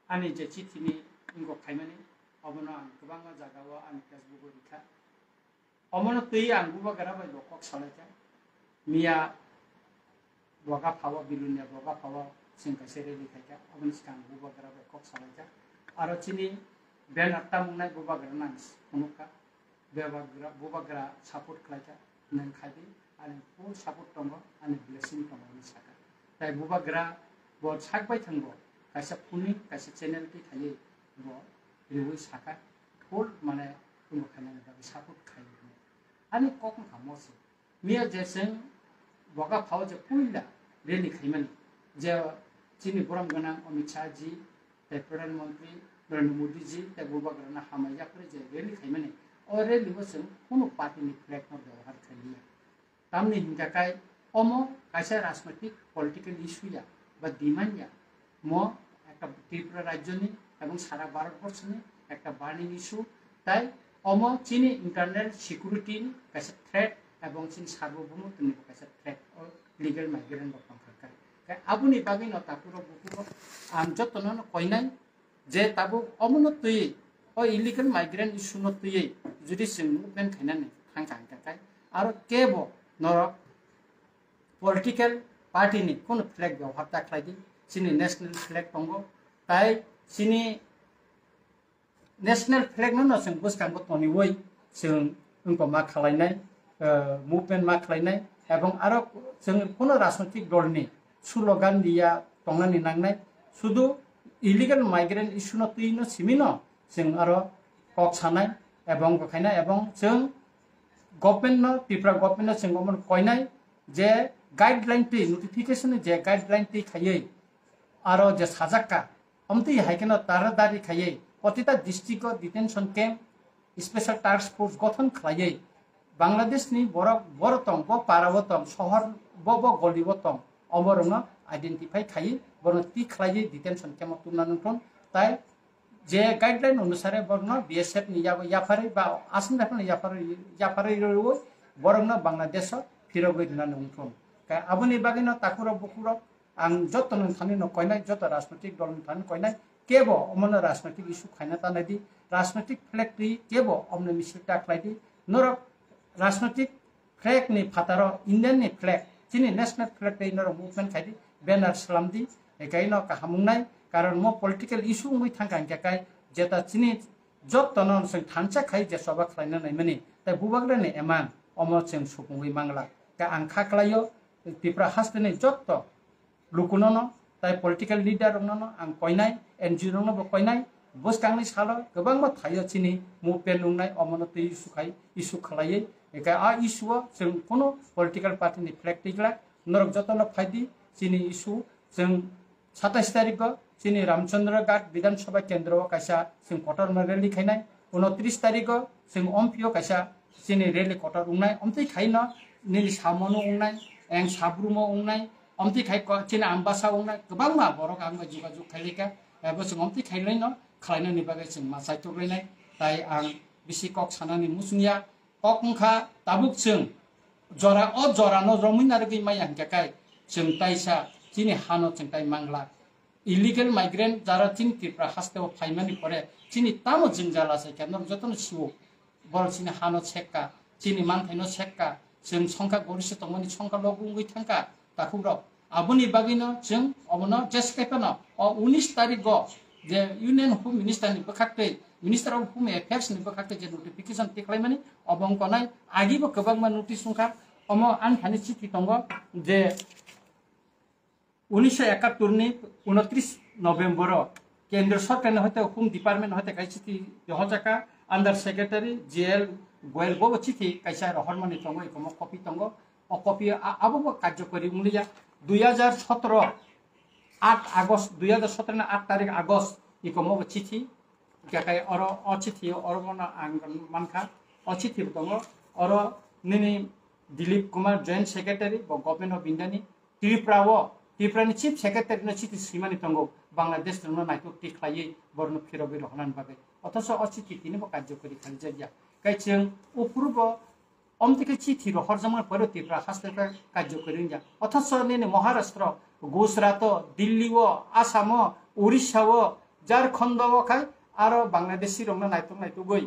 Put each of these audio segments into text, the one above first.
Ani je chitini ingo khaimani omono an kubanga jagawa an Facebook rikha omono tui an buba gara bai lokok salaja mia boga phawa bilunia boga phawa singka sere likhaja omono skang buba gara bai kok salaja aro chini ben atta mungnai buba gara nang unuka buba gara support khlaja nang khadi ani full support tongo ani blessing tongo ni saka tai buba gara bo sakbai thangbo kaisa puni kaisa channel ki thai bo rewi saka full mane tumo khana ba support khai ani kok khamos mia jeseng boga phaw je puila reli khaiman je chini boram gana Amit Shah ji te Pradhan Mantri Narendra Modi ji te buba garana hamaya pre je reli khaimane or reli waseng kono party ni flag no ব্যবহার khaiya tamni hinjakai omo kaisa rajnaitik political issue ya বা demand ya mo একটা ত্রিপুরা রাজ্য নি এবং সারা ভারতবর্ষ নি একটা burning issue তাই অমো চীনি internal security কাছে থ্রেট এবং চীন সার্বভৌমত্বনি কাছে থ্রেট ও লিগ্যাল মাইগ্রেন্ট বর্তমান সরকার তাই আবুনি বাগি ন তাপুরো বুকুরো আম যতন কইনাই যে তাবু অমন তুই ও ইলিগাল মাইগ্রেন্ট ইস্যু ন তুই যদি সিং মুভমেন্ট খাইনানি থাংকাং তাই আর কেব নর পলিটিক্যাল পার্টি নি কোন ফ্ল্যাগ ব্যবহার তাকলাইদি sini national flag tongo tai sini national flag no sing buskang ko toni woi sing unko ma khalainai movement ma khalainai ebong aro sing kono rajnaitik dol ni slogan dia tongnani nangnai sudu illegal migrant issue no tuino simino sing aro kok sanai ebong ko khainai ebong sing government no Tripura government no sing omon koinai je guideline ti notification je guideline ti khayei aro je sajaka amti haikeno taradari khaye প্রতিটা district detention camp special task force গঠন খাইয়ে বাংলাদেশ নি বড় বড় তং ব পারাবতম শহর ব গলিবতম অমরন identify খাইয়ে বড় তি খাইয়ে ডিটেনশন ক্যাম্প তুলনানটন তাই যে গাইডলাইন অনুসারে বর্ণ বিএসএফ নি ইয়াফারে বা আসাম রাইফেল ইয়াফারে বরং বাংলাদেশ ফিরগৈ দিনানটন আবনি বাগিন তাকুর বকুর आं जतन थानि न कयनाय जत राजनैतिक दल थानि कयनाय केबो अमन राजनैतिक इस्यु खायना तानायदि राजनैतिक फ्लैग ति केबो अमन मिसिल टाक्लायदि नर राजनैतिक फ्लैग नि फातार इंडियन नि फ्लैग चिनि नेशनल फ्लैग ति नर मुभमेंट खायदि बैनर सलामदि एकाय न काहामुंनाय कारण मो पॉलिटिकल इस्यु मुइ थांकां केकाय जेता चिनि जतन जों थानसा खाय जे सभा खायना नायमानि ताय बुबाग्रे नि एमान अमर जों सुपुंगै मांगला का आं खाख्लायो त्रिपुरा हास्टेनि जत लुकुननो ताई पॉलिटिकल लीडर रंगनो आं कोइनाय एनजिओ रंगनो बो कोइनाय बसकांनि सालो गोबां मा थायो चिनि मुभमेंट नुनाय अमनति इस्यु खाय इस्यु खलायै एका आ इस्युआ जों कोनो पॉलिटिकल पार्टीनि फ्लैग टिकला नरक जतन फायदि चिनि इस्यु जों 27 तारिख चिनि रामचंद्र घाट विधानसभा केंद्र कायसा जों कटर रैली खायनाय 29 तारिख जों अमपिओ कायसा चिनि रैली कटर उंनाय अमति खायनो निल सामनो उंनाय एं साब्रुमो उंनाय अमति खाय चिना आम्बासा उंनाय गोबां मा बरक आं जुगाजुग खायलेका बसं अमति खायलाय न खायनो नि बागै जों मा सायथ'लायनाय ताय आं बिसि कक सानानि मुसुनिया ककंखा ताबुक जों जरा न रमिनार गै माय आंकाय जों तायसा चिनि हानो जों ताय मांगला इलिगेल माइग्रेंट जारा चिनि त्रिपुरा हास्तेव फाइमानि परे चिनि तामो जों जालासै केनर जतन सिवो बर चिनि हानो सेक्का चिनि मानथायनो सेक्का जों संखा गरिसे तमनि संखा लगुंगै थांका ताकुर आबुनि बागिनो जों अबनो जेसकेपनो 19 तारिख जे यूनियन होम मिनिस्टर नि बखाक्ते मिनिस्टर अफ होम अफेयर्स नि बखाक्ते जे नोटिफिकेशन टेक्लायमानि अबंकनाय आगिबो गोबां मा नोटिस संखा अमो आन थानि चिठि दंगो जे 1971 नि 29 नभेम्बर केंद्र सरकार हते होम डिपार्टमेंट हते काई चिठि दहजाका अंडर सेक्रेटारी जेएल गोयल बो चिठि कायसा रहरमानि दंगो इकम कपि दंगो अ कपि आबो कार्यकरी मुलिया 2017 8 আগস্ট 2017 8 तारिख আগস্ট इकम चिठि काकाय अर अचिठि अरमना आंगन मानखा अचिठि दंगो अर निनि दिलीप कुमार जॉइंट सेक्रेटारी ब गवर्नमेंट अफ इंडिया नि त्रिपुरानि चीफ सेक्रेटारी न चिठि सिमानि दंगो बांग्लादेश न नायतो टिख्लायै बरन फिरबि रहनान बागै अथच अचिठि तिनिबो कार्यकरी खालि जाया कायचों अपूर्व अमतिके चिठि रहरजमा परो त्रिपुरा हास्तेका कार्यकरी जा अथच निनि महाराष्ट्र गुजरात दिल्ली आसाम उड़ीसा झारखंड खाय आरो बांग्लादेशी रंना नायतुक नायतुक गई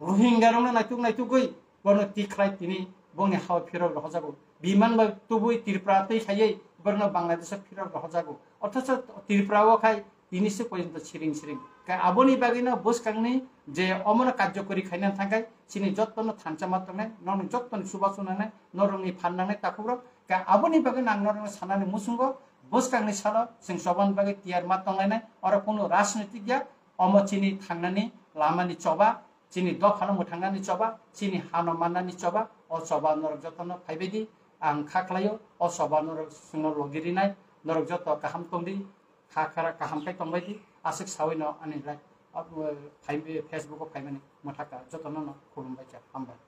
रोहिंग्या रंना नायतुक नायतुक गई बनो तिख्लाय तिनी बंनि हाव फिरल रखजागो बिमान बा तुबुई त्रिपुरा तै खायै बरनो बांग्लादेश फिरल रखजागो अथच त्रिपुरा खाय तिनिसो पर्यंत सिरिं सिरिं काय आबोनि बागैनो बसखांनि जे अमन कार्यकरी खायना थांगाय सिनि जत्तनो थानचामा तंनाय नन जत्तनो सुबासुनानै नरंनि फाननानै ताखुब्र काय आबोनि बागै नांनरनो सानानै मुसुंगो बसखांनि साला जों सबान बागै तियार मा तंनायनाय आरो कोनो राजनीतिक या अमचिनि थांनानै लामानि चबा चिनि दखानो मोथांनानै चबा चिनि हानो माननानि चबा अ चबा नरक जत्तनो फायबायदि आं खाख्लायो अ चबा नरक सुनो लगिरिनाय नरक जत्त गाहाम तंदि खाखारा गाहामखाय तंबायदि आसिक सावैनो आनिलाय फेसबुक फायमानि मोथाका जत्तनो खुलुमबाय हामबाय।